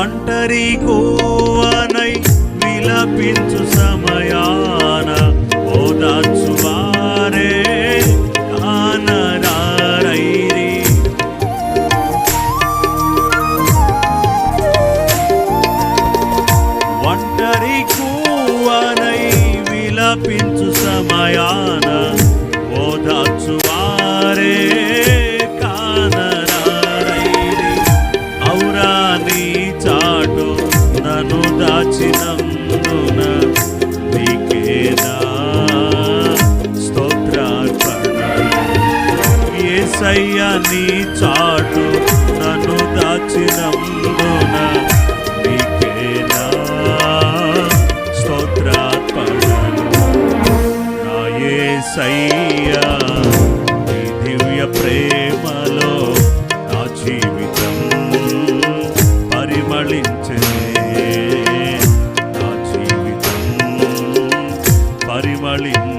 ఒంటరి కోవనై విలపించు సమయాన ఓదార్చువారే కానరారైరి. ఒంటరి కోవనై విలపించు సమయాన ఓదార్చువారే నన్ను దాచినందున నీకేనా స్తోత్రార్పణ. యేసయ్యా నీ చాటు నన్ను దాచినందున నీకేనా స్తోత్రార్పణ. నా యేసయ్యా నీ దివ్య ప్రేమలో నా జీవితం పరిమళించెను. పరిమళించెను.